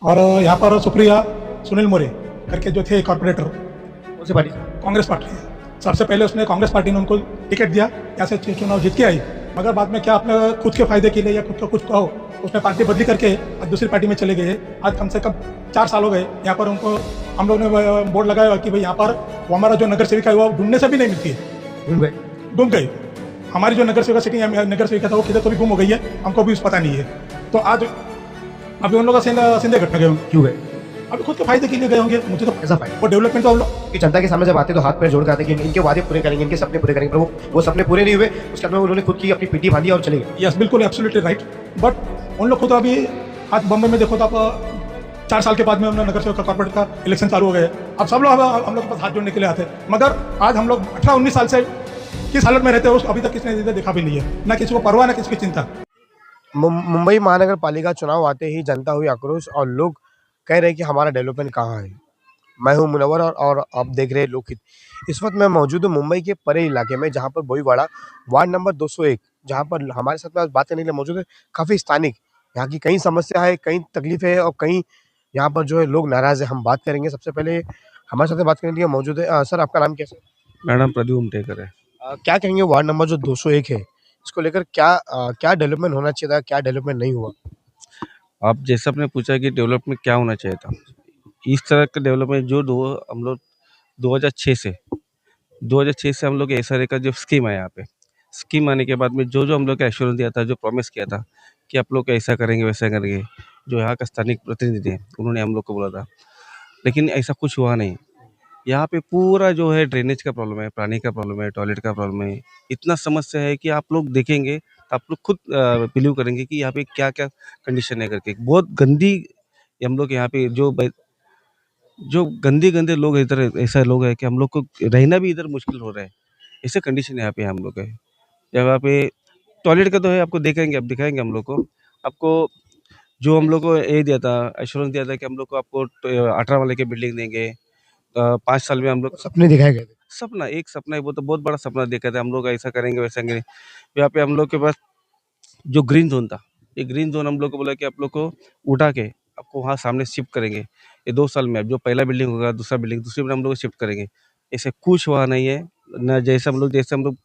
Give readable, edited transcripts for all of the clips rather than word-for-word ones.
और यहाँ पर सुप्रिया सुनील मोरे करके जो थे कॉर्पोरेटर, कौन सी पार्टी से? कांग्रेस पार्टी है। सबसे पहले उसने कांग्रेस पार्टी ने उनको टिकट दिया, यहाँ से चुनाव जीत के आई, मगर बाद में क्या अपने खुद के फायदे के लिए या खुद का कुछ कहो, उसने पार्टी बदली करके आज दूसरी पार्टी में चले गए। आज कम से कम 4 साल हो गए यहाँ पर उनको। हम लोग ने बोर्ड लगाया कि भाई यहाँ पर वो हमारा जो नगर सेविका है वो ढूंढने से भी नहीं मिलती है, गुम गई। हमारी जो नगर सेविका सिटी नगर सेविका था वो किधर तो भी गुम हो गई है, हमको भी पता नहीं है। तो आज अभी उन लोगों का सिंधे घटना गए होंगे, क्यों गए? अभी खुद के फायदे के लिए गए होंगे। मुझे तो ऐसा फायदा वो डेवलपमेंट तो हम लोग कि जनता के सामने जब आते तो हाथ पैर जोड़ के आते कि इनके वादे पूरे करेंगे, इनके सपने पूरे करेंगे, पर वो सपने पूरे नहीं हुए। उसके बाद में उन्होंने खुद की अपनी पीठी बांधी और चले गए। यस, बिल्कुल एब्सोल्युटली राइट। बट उन लोग खुद अभी आज बम्बई में देखो तो आप 4 साल के बाद में उन्होंने नगर सेवक का कॉर्पोरेट का इलेक्शन चालू हो गए। अब सब लोग हम लोग के पास हाथ जोड़ने के लिए आते हैं, मगर आज हम लोग 18-19 साल से किस हालत में रहते हैं उसको अभी तक किसी ने देखा भी नहीं है, ना किसी को परवाह, ना किसी की चिंता। मुंबई महानगर पालिका चुनाव आते ही जनता हुई आक्रोश और लोग कह रहे हैं कि हमारा डेवलपमेंट कहाँ है। मैं हूं मुनव्वर और आप देख रहे हैं लोकहित। इस वक्त मैं मौजूद हूं मुंबई के परे इलाके में, जहां पर बोईवाड़ा वार्ड नंबर 201, जहां पर हमारे साथ में आज बात करने के लिए मौजूद है काफ़ी स्थानिक। यहाँ की कई समस्या है, कई तकलीफें है और कई यहाँ पर जो है लोग नाराज़ है। हम बात करेंगे। सबसे पहले हमारे साथ बात करने के लिए मौजूद है सर, आपका नाम कैसे? मेरा नाम प्रदीप उमटेकर है। क्या कहेंगे वार्ड नंबर जो 201 है, इसको लेकर क्या डेवलपमेंट होना चाहिए था, क्या डेवलपमेंट नहीं हुआ? आप जैसा आपने पूछा कि डेवलपमेंट क्या होना चाहिए था, इस तरह का डेवलपमेंट जो हम लोग 2006 से हम लोग एसआरए का जो स्कीम है, यहाँ पे स्कीम आने के बाद में जो जो हम लोग का एश्योरेंस दिया था, जो प्रॉमिस किया था कि आप लोग ऐसा करेंगे वैसा करेंगे, जो यहाँ का स्थानिक प्रतिनिधि हैं उन्होंने हम लोग को बोला था, लेकिन ऐसा कुछ हुआ नहीं। यहाँ पे पूरा जो है ड्रेनेज का प्रॉब्लम है, पानी का प्रॉब्लम है, टॉयलेट का प्रॉब्लम है। इतना समस्या है कि आप लोग देखेंगे तो आप लोग खुद बिलीव करेंगे कि यहाँ पे क्या क्या कंडीशन है करके। बहुत गंदी हम लोग यहाँ पे जो गंदे गंदे लोग इधर, ऐसा लोग है कि हम लोग को रहना भी इधर मुश्किल हो रहा है। ऐसे कंडीशन यहाँ पे हम लोग है। यहाँ पे टॉयलेट का तो है, आपको देखेंगे, आप दिखाएंगे हम लोग को। आपको जो हम लोग को ये दिया था, एश्योरेंस दिया था कि हम लोग को आपको 18 वाले की बिल्डिंग देंगे 5 साल में। हम लोग सपने दिखाए गए थे। सपना, एक सपना है, वो तो बहुत बड़ा सपना देखा था हम लोग, ऐसा करेंगे वैसा करेंगे। यहाँ पे हम लोग के पास जो ग्रीन जोन था, ये ग्रीन जोन हम लोग को बोला कि आप लोग को उठा के आपको वहाँ सामने शिफ्ट करेंगे ये 2 साल में। अब जो पहला बिल्डिंग होगा, दूसरा बिल्डिंग, दूसरी बिल्डिंग हम लोग शिफ्ट करेंगे। ऐसे कुछ हुआ नहीं है ना। जैसे हम लोग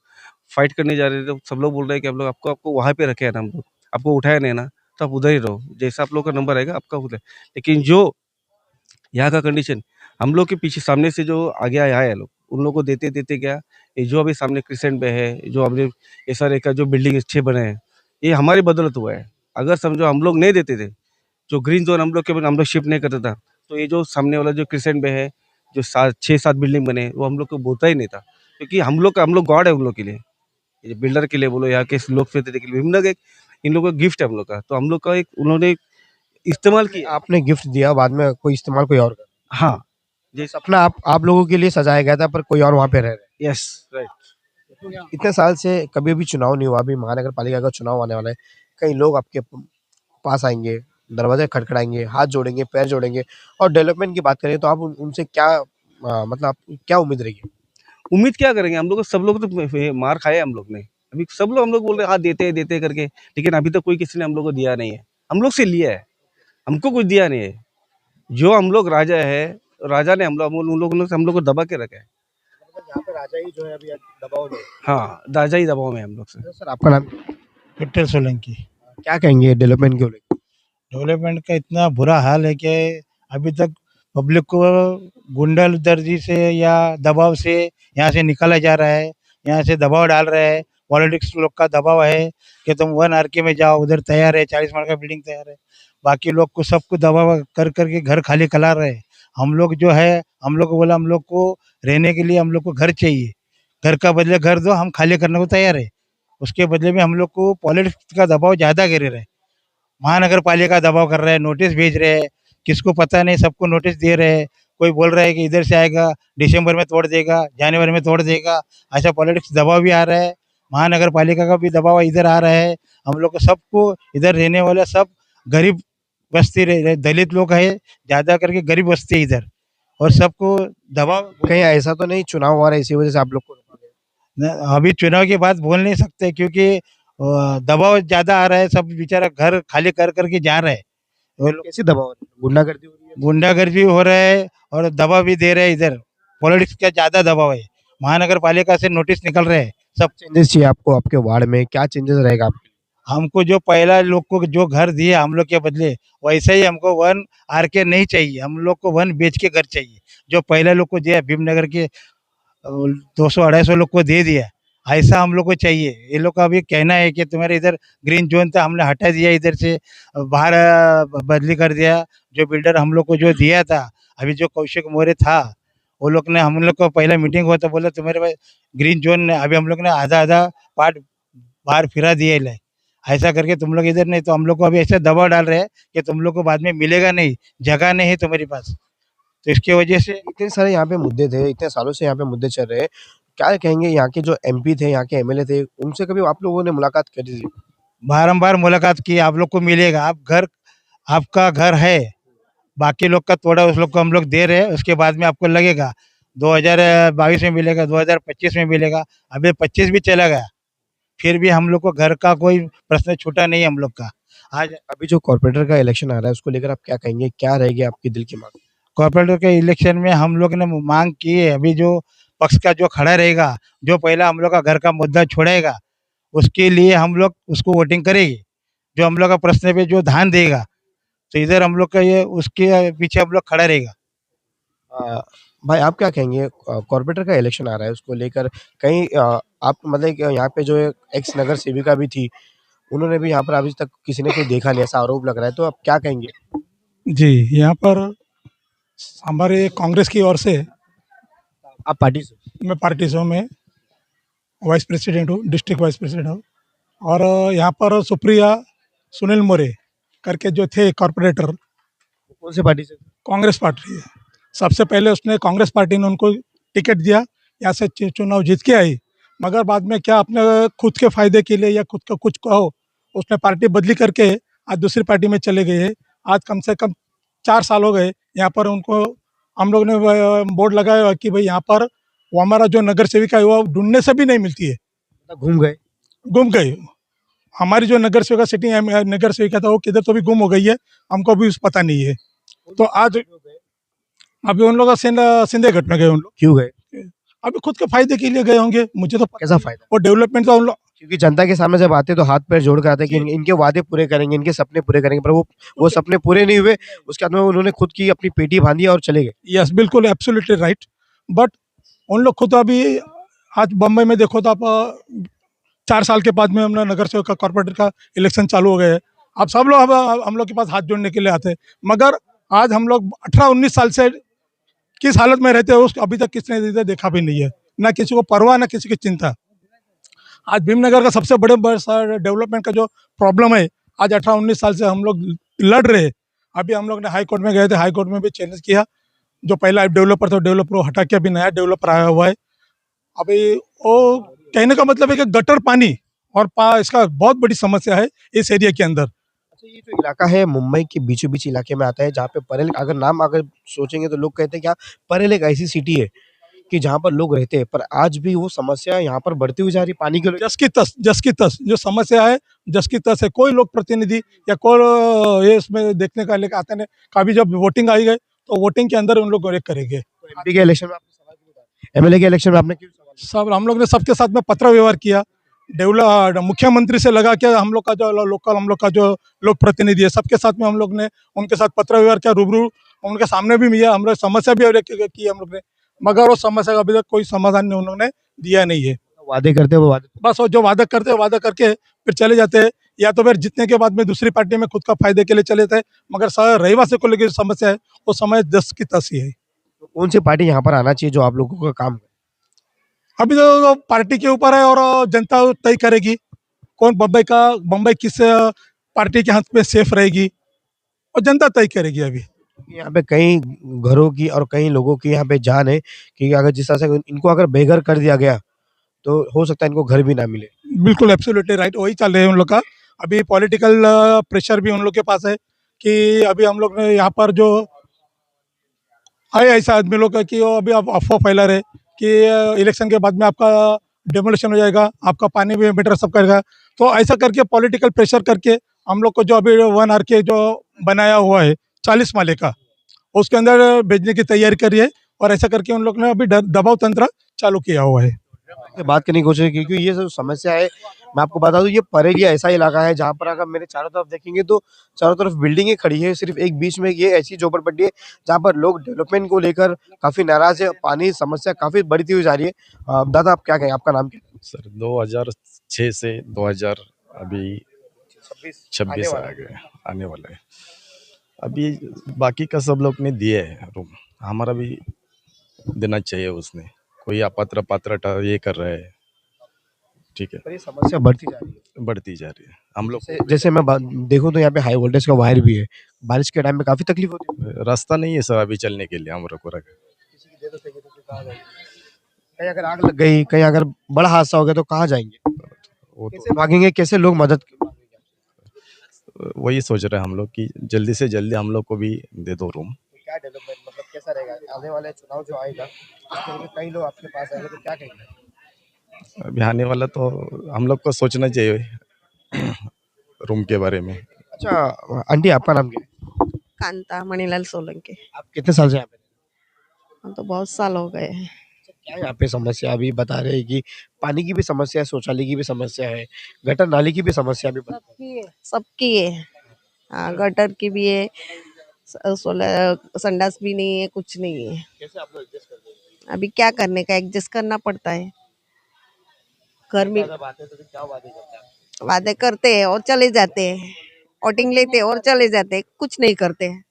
फाइट करने जा रहे थे, तो सब लोग बोल रहे हैं कि हम लोग आपको आपको वहाँ पे रखे हैं ना, हम लोग आपको उठाया नहीं ना, तो आप उधर ही रहो, जैसा आप लोग का नंबर आएगा आपका उधर। लेकिन जो यहाँ का कंडीशन, हम लोग के पीछे सामने से जो आगे आया है लोग, उन लोगों को देते देते गया। ये जो अभी सामने क्रिसेंट पे है, जो हमने एसआरए का जो बिल्डिंग अच्छे बने हैं, ये हमारी बदौलत हुआ है। अगर समझो हम लोग नहीं देते थे, जो ग्रीन जोन हम लोग शिफ्ट नहीं करता था, तो ये जो सामने वाला जो क्रिसेंट पे है, जो 6-7 बिल्डिंग बने हैं, वो हम लोग को बोलता ही नहीं था। क्योंकि हम लोग गॉड है उन लोग के लिए, ये बिल्डर के लिए बोलो, यहाँ के लोक प्रतिनिधि के लिए, हम लोग एक इन लोगों का गिफ्ट है हम लोग का। तो हम लोग का एक उन्होंने इस्तेमाल किया। आपने गिफ्ट दिया, बाद में कोई इस्तेमाल कोई और कर। हाँ, जैसे सपना आप लोगों के लिए सजाया गया था, पर कोई और वहाँ पे रह रहे। Yes, right. इतने साल से कभी भी चुनाव नहीं हुआ, अभी महानगर पालिका का चुनाव आने वाला है। कई लोग आपके पास आएंगे, दरवाजे खटखटाएंगे, हाथ जोड़ेंगे, पैर जोड़ेंगे और डेवलपमेंट की बात करें तो आप उनसे क्या मतलब आप क्या उम्मीद रहेगी? उम्मीद क्या करेंगे, हम लोग, सब लोग तो मार खाए हम लोग ने। अभी सब लोग हम लोग बोल रहे हैं हाँ देते हैं करके, लेकिन अभी तक कोई किसी ने हम लोग को दिया नहीं है। हम लोग से लिया है, हमको कुछ दिया नहीं है। जो हम लोग राजा है, राजा ने उन लोगों ने हम लोग को दबा के रखा है। यहाँ पे राजा ही जो है अभी दबाव में। हाँ, राजा ही दबाव में है हम लोग से। सर, आपका नाम? विट्ठल सोलंकी। क्या कहेंगे डेवलपमेंट को लेकर? डेवलपमेंट का इतना बुरा हाल है कि अभी तक पब्लिक को गुंडागर्दी से या दबाव से यहाँ से निकाला जा रहा है, यहाँ से दबाव डाल रहा है। पॉलिटिक्स लोग का दबाव है कि तुम 1 आरके में जाओ, उधर तैयार है, 40 माड़ का बिल्डिंग तैयार है। बाकी लोग को सबको दबाव कर करके घर खाली करा रहे हैं। हम लोग जो है, हम लोग को बोला हम लोग को रहने के लिए हम लोग को घर चाहिए, घर का बदले घर दो, हम खाली करने को तैयार है। उसके बदले में हम लोग को पॉलिटिक्स का दबाव ज़्यादा गिर रहा है। महानगर पालिका दबाव कर रहा है, नोटिस भेज रहे हैं, किसको पता नहीं, सबको नोटिस दे रहे हैं। कोई बोल रहा है कि इधर से आएगा, दिसंबर में तोड़ देगा, जनवरी में तोड़ देगा। ऐसा पॉलिटिक्स दबाव भी आ रहा है, महानगर पालिका का भी दबाव इधर आ रहा है। हम लोग को सबको, इधर रहने वाले सब गरीब बस्ती रहे, दलित लोग है ज़्यादा करके, गरीब बस्ती है इधर, और सबको दबाव। कहीं ऐसा तो नहीं चुनाव हुआ रहा है इसी वजह से आप लोग को रोका गया? अभी चुनाव के बाद बोल नहीं सकते, क्योंकि दबाव ज़्यादा आ रहा है। सब बेचारा घर खाली कर करके जा रहे हैं। वो लोग कैसी दबाव हो रही है? गुंडागर्दी हो रही है? गुंडागर्दी हो रहा है और दबाव भी दे रहे हैं इधर। पॉलिटिक्स का ज़्यादा दबाव है। महानगर पालिका से नोटिस निकल रहे हैं सब। चेंजेस चाहिए आपको आपके वार्ड में, क्या चेंजेस रहेगा आपके लिए? हमको जो पहला लोग को जो घर दिए हम लोग के बदले, वैसे ही हमको वन आर के नहीं चाहिए। हम लोग को वन बेच के घर चाहिए। जो पहले लोग को दिया भीमनगर के 200-250 लोग को दे दिया, ऐसा हम लोग को चाहिए। ये लोग का अभी कहना है कि तुम्हारे इधर ग्रीन जोन था, हमने हटा दिया, इधर से बाहर बदली कर दिया। जो बिल्डर हम लोग को जो दिया था, अभी जो कौशिक मौर्य था, वो लोग ने हम लोग को पहला मीटिंग हुआ तो बोला तुम्हारे पास ग्रीन जोन ने, अभी हम लोग ने आधा आधा पार्ट बाहर फिरा दिए ले। ऐसा करके तुम लोग इधर नहीं, तो हम लोग को अभी ऐसा दबाव डाल रहे हैं कि तुम लोग को बाद में मिलेगा नहीं, जगह नहीं है तुम्हारे पास। तो इसकी वजह से इतने सारे यहाँ पे मुद्दे थे, इतने सालों से यहाँ पे मुद्दे चल रहे हैं, क्या कहेंगे यहाँ के जो एमपी थे, यहाँ के एमएलए थे, उनसे कभी आप लोगों ने मुलाकात करी थी? बारंबार मुलाकात की, आप लोग को मिलेगा। आप घर, आपका घर है, बाकी लोग का तोड़ा उस लोग को हम लोग दे रहे हैं, उसके बाद में आपको लगेगा 2022 में मिलेगा, 2025 में मिलेगा। अभी 25 भी चला गया, फिर भी हम लोग को घर का कोई प्रश्न छूटा नहीं हम लोग का। आज अभी जो कॉर्पोरेटर का इलेक्शन आ रहा है, उसको लेकर आप क्या कहेंगे? क्या रहेगी आपकी दिल की मांग? कॉर्पोरेटर के इलेक्शन में हम लोग ने मांग की है, अभी जो पक्ष का जो खड़ा रहेगा, जो पहला हम लोग का घर का मुद्दा छोड़ेगा, उसके लिए हम लोग उसको वोटिंग करेंगे। जो हम लोग का प्रश्न पे जो ध्यान देगा, तो इधर हम लोग का ये उसके पीछे हम लोग खड़ा रहेगा। अ, भाई आप क्या कहेंगे? कॉर्पोरेटर का इलेक्शन आ रहा है, उसको लेकर कहीं आप मतलब कि यहाँ पे जो एक्स नगर सेविका भी थी, उन्होंने भी यहाँ पर अभी तक किसी ने कोई देखा नहीं, ऐसा आरोप लग रहा है, तो आप क्या कहेंगे? जी, यहाँ पर हमारे कांग्रेस की ओर से, आप पार्टी से? मैं पार्टी से हूँ, मैं वाइस प्रेसिडेंट हूँ, डिस्ट्रिक्ट वाइस प्रेसिडेंट हूँ। और यहाँ पर सुप्रिया सुनील मोरे करके जो थे कॉर्पोरेटर, कौन सी पार्टी से? कांग्रेस पार्टी है। सबसे पहले उसने कांग्रेस पार्टी ने उनको टिकट दिया, यहाँ से चुनाव जीत के आई, मगर बाद में क्या अपने खुद के फायदे के लिए या खुद का कुछ कहो, उसने पार्टी बदली करके आज दूसरी पार्टी में चले गए हैं। आज कम से कम 4 साल हो गए यहाँ पर उनको। हम लोग ने बोर्ड लगाया कि भाई यहाँ पर वो हमारा जो नगर सेविका है वो ढूंढने से भी नहीं मिलती है, मतलब घूम गए? गुम गई। हमारी जो नगर सेविका सिटी नगर सेविका था वो किधर तो भी गुम हो गई है, हमको भी पता नहीं है। तो आज अभी उन लोग सिंधेगढ़ में गए उन लोग, क्यों गए? अभी खुद के फायदे के लिए गए होंगे, मुझे तो कैसा फायदा? वो डेवलपमेंट का उन लोग। क्योंकि जनता के सामने जब आते हैं तो हाथ पैर जोड़ कर आते हैं कि इनके वादे पूरे करेंगे, इनके सपने पूरे करेंगे, पर वो सपने पूरे नहीं हुए। उसके बाद में उन्होंने खुद की अपनी पेटी बांधी और चले गए। यस, बिल्कुल एब्सोल्युटली राइट। बट उन लोग खुद अभी आज बम्बई में देखो तो आप 4 साल के बाद में हमने नगर सेवक का कॉर्पोरेटर का इलेक्शन चालू हो गए हैं। अब सब लोग अब हम लोग के पास हाथ जोड़ने के लिए आते हैं, मगर आज हम लोग 18-19 साल से किस हालत में रहते हैं उस अभी तक किसने इधर देखा भी नहीं है। ना किसी को परवाह, ना किसी की चिंता। आज भीमनगर का सबसे बड़े डेवलपमेंट का जो प्रॉब्लम है, आज 18-19 साल से हम लोग लड़ रहे हैं। अभी हम लोग ने हाई कोर्ट में गए थे, हाई कोर्ट में भी चैलेंज किया। जो पहला डेवलपर था, डेवलपर को हटा के अभी नया डेवलपर आया हुआ है। अभी वो कहने का मतलब है कि गटर पानी और इसका बहुत बड़ी समस्या है इस एरिया के अंदर। अच्छा, ये जो इलाका है मुंबई के बीचों बीच इलाके में आता है, जहाँ पे परेल, अगर नाम अगर सोचेंगे तो लोग कहते हैं कि हाँ, परेल एक ऐसी सिटी है कि जहाँ पर लोग रहते हैं, पर आज भी वो समस्या यहाँ पर बढ़ती हुई जा रही है पानी के लिए। जस की तस जो समस्या है, जस की तस है। कोई लोग प्रतिनिधि या कोई ये इसमें देखने का लेकर आते नहीं। कभी जब वोटिंग आई गई तो वोटिंग के अंदर उन लोग एक करेंगे। एमपी के इलेक्शन में आपने सवाल क्यों उठाया? एमएलए के इलेक्शन में आपने क्यों सवाल उठाया? सब हम लोग ने सबके साथ में पत्र व्यवहार किया। मुख्यमंत्री से लगा के हम लोग का जो लोकल, हम लोग का जो लोक प्रतिनिधि है, सबके साथ में हम लोग ने उनके साथ पत्र व्यवहार किया, रूबरू उनके सामने भी मिला। हम लोग समस्या भी की हम लोग ने, मगर वो समस्या का अभी तक कोई समाधान उन्होंने दिया नहीं है। वादे करते हैं वो वादे। बस वो जो वादा करते हैं, वादा करके फिर चले जाते हैं, या तो फिर जीतने के बाद में दूसरी पार्टी में खुद का फायदे के लिए चले जाते हैं। मगर रहवासी को लेकर समस्या है, वो समय 10 की 10 ही है। तो कौन सी पार्टी यहाँ पर आना चाहिए जो आप लोगों का काम करे? अभी तो पार्टी के ऊपर है और जनता तय करेगी कौन बम्बई किस पार्टी के हाथ में सेफ रहेगी, और जनता तय करेगी। अभी यहाँ पे कई घरों की और कई लोगों की यहाँ पे जान है कि अगर जिस तरह से इनको अगर बेघर कर दिया गया तो हो सकता है इनको घर भी ना मिले। बिल्कुल एब्सोल्युटली राइट, वही चल रहे हैं उन लोग का। अभी पॉलिटिकल प्रेशर भी उन लोग के पास है कि अभी हम लोग ने यहाँ पर जो आए ऐसा आदमी लोग का कि वो अभी आप अफवाह फैला रहे कि इलेक्शन के बाद में आपका डेमोलिशन हो जाएगा, आपका पानी भी मीटर सब करेगा। तो ऐसा करके पॉलिटिकल प्रेशर करके हम लोग को जो अभी 1 RK जो बनाया हुआ है 40 माले का, उसके अंदर भेजने की तैयारी करी है। और ऐसा करके उन लोग ने अभी दबाव तंत्र चालू किया हुआ है। से बात करने की कोशिश की, क्योंकि ये जो समस्या है, मैं आपको बता दूं, ये बरेली ऐसा इलाका है जहाँ पर अगर मेरे चारों तरफ देखेंगे तो चारों तरफ बिल्डिंगें खड़ी है, सिर्फ एक बीच में ये ऐसी झोपड़पट्टी है जहाँ पर लोग डेवलपमेंट को लेकर काफी नाराज है। पानी समस्या काफी बढ़ती हुई जा रही है। दादा आप क्या कहें, आपका नाम क्या है? सर 2006 से 2000 अभी 26 आ गए, आने वाला है। अभी बाकी का सब लोग ने दिए है रूम, हमारा भी देना चाहिए उसने। कोई अपात्र पात्र ये कर रहा है, ठीक है, पर ये समस्या बढ़ती जा रही है। बढ़ती जा रही है। हम लोग जैसे मैं देखूं तो यहाँ पे हाई वोल्टेज का वायर भी है, बारिश के टाइम में काफी तकलीफ होती है। रास्ता नहीं है सर अभी चलने के लिए हम लोग को। किसी की दे दो चाहिए तो फिर कहाँ जाएंगे? कहीं अगर आग लग गई, कहीं अगर बड़ा हादसा हो गया तो कहाँ जाएंगे? वो कैसे भागेंगे, कैसे लोग मदद तो वही सोच रहे हैं हम लोग कि जल्दी से जल्दी हम लोग को भी दे दो रूम। क्या डेवलपमेंट मतलब कैसा रहेगा आने वाले चुनाव जो आएगा, उसके लिए कई लोग आपके पास आएंगे तो क्या कहेंगे? अभी आने वाला तो हम लोग को सोचना चाहिए रूम के बारे में। अच्छा आंटी, आपका नाम क्या है? कांता मणिलाल सोलंकी। आप कितने साल से यहाँ पे रहते हम तो बहुत साल हो गए हैं। हैं? क्या यहाँ पे समस्या अभी बता रहे हैं कि पानी की भी समस्या है, शौचालय की भी समस्या है, गटर नाली की भी समस्या भी बता रहे हैं। सबकी है। हाँ, गटर की भी है, संडास भी नहीं है, कुछ नहीं है। कैसे आप लोग एडजस्ट करते हैं? अभी क्या करने का, एडजस्ट करना पड़ता है। घर में जब आते हैं तो फिर क्या वादे करते हैं? वादे करते हैं और चले जाते हैं, वोटिंग लेते हैं और चले जाते हैं, कुछ नहीं करते हैं।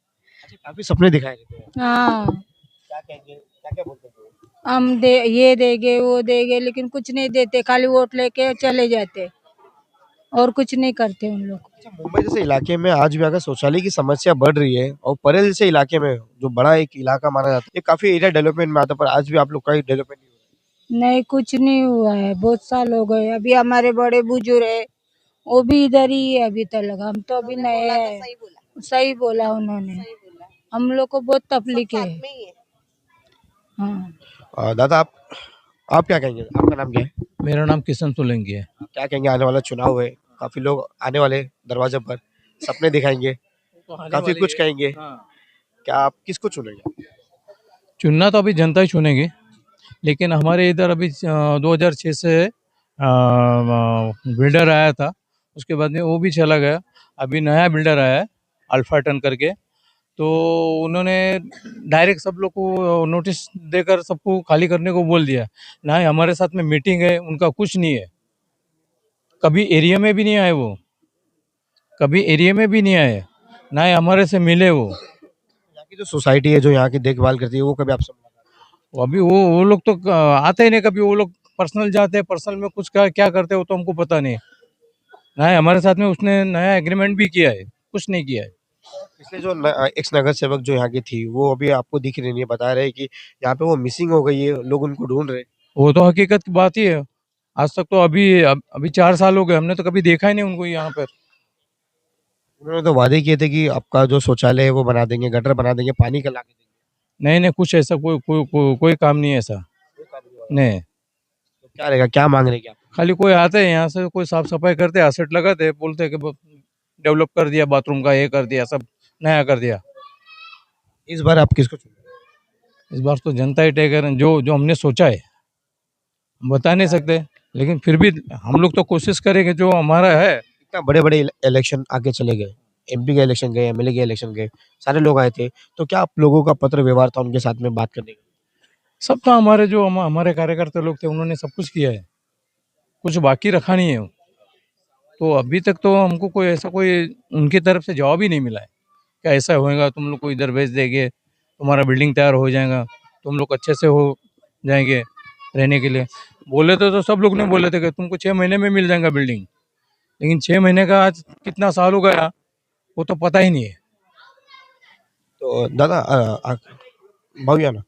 अच्छा, काफी सपने दिखाए देते हैं, हाँ, क्या कहेंगे, क्या क्या बोलते हैं? हम दे ये देंगे वो देंगे, लेकिन कुछ नहीं देते, खाली वोट लेके चले जाते और कुछ नहीं करते उन लोग। अच्छा, मुंबई जैसे इलाके में आज भी अगर शौचालय की समस्या बढ़ रही है, और परेल जैसे इलाके में जो बड़ा एक इलाका माना जाता है, ये काफी एरिया डेवलपमेंट में आता है, पर आज भी आप लोग का डेवलपमेंट नहीं हो नहीं, कुछ नहीं हुआ है, बहुत साल हो गए। अभी हमारे बड़े बुजुर्ग है, वो भी इधर ही है अभी तक। हम तो अभी नए हैं। सही बोला, सही बोला उन्होंने, सही बोला। हम लोग को बहुत तकलीफ साथ है। में ही है। हाँ, दादा आप क्या कहेंगे, आपका नाम क्या है? मेरा नाम किशन सोलंकी है। आप क्या कहेंगे, आने वाला चुनाव है, काफी लोग आने वाले दरवाजे पर सपने दिखाएंगे, काफी कुछ कहेंगे, क्या आप किसको चुनेंगे? चुनना तो अभी जनता ही चुनेगी, लेकिन हमारे इधर अभी 2006 से बिल्डर आया था, उसके बाद में वो भी चला गया। अभी नया बिल्डर आया है अल्फा टन करके, तो उन्होंने डायरेक्ट सब लोग को नोटिस देकर सबको खाली करने को बोल दिया। ना ही हमारे साथ में मीटिंग है, उनका कुछ नहीं है। कभी एरिया में भी नहीं आए वो, कभी एरिया में भी नहीं आए, ना ही हमारे से मिले वो। यहाँ की जो सोसाइटी है जो यहाँ की देखभाल करती है, वो कभी आपसे मुलाकात? अभी वो लोग तो आते ही नहीं कभी। वो लोग पर्सनल जाते हैं, पर्सनल में कुछ क्या करते हैं वो तो हमको पता नहीं। ना ही हमारे साथ में उसने नया एग्रीमेंट भी किया है, कुछ नहीं किया है। पिछले जो एक्स नगर सेवक जो यहाँ की थी, वो अभी आपको दिख रही नहीं है, बता रहे हैं कि यहाँ पे वो मिसिंग हो गई है, लोग उनको ढूंढ रहे हैं। वो तो हकीकत की बात ही है। आज तक तो अभी 4 साल हो गए, हमने तो कभी देखा ही नहीं उनको यहाँ पर। उन्होंने तो वादे किए थे कि आपका जो शौचालय है वो बना देंगे, गटर बना देंगे, पानी का ला के देंगे। नहीं नहीं, कुछ ऐसा कोई काम नहीं है ऐसा। कोई काम नहीं हुआ। नहीं, तो क्या रहेगा, क्या मांग रहे हैं क्या? खाली कोई आते हैं यहाँ से, कोई साफ सफाई करते, एसेट लगाते, बोलते हैं कि डेवलप कर दिया, बाथरूम का ये कर दिया, सब नया कर दिया। इस बार आप किसको चुनेंगे? इस बार तो जनता ही तय करें, जो जो हमने सोचा है। हम बता नहीं सकते, लेकिन फिर भी हम लोग तो कोशिश करेंगे जो हमारा है। इतना बड़े बड़े इलेक्शन आगे चले गए, एमपी का इलेक्शन गए, एमएलए के इलेक्शन गए, सारे लोग आए थे, तो क्या आप लोगों का पत्र व्यवहार था उनके साथ में बात करने का? सब तो हमारे जो हमारे कार्यकर्ता लोग थे, उन्होंने सब कुछ किया है, कुछ बाकी रखा नहीं है। तो अभी तक तो हमको कोई उनकी तरफ से जवाब ही नहीं मिला है क्या ऐसा होएगा, तुम लोग को इधर भेज देंगे, तुम्हारा बिल्डिंग तैयार हो जाएगा, तुम लोग अच्छे से हो जाएंगे रहने के लिए। बोले तो सब लोग ने बोले थे कि तुमको 6 महीने में मिल जाएगा बिल्डिंग, लेकिन 6 महीने का आज कितना साल हो गया वो तो पता ही नहीं है। तो दादा भावया ना,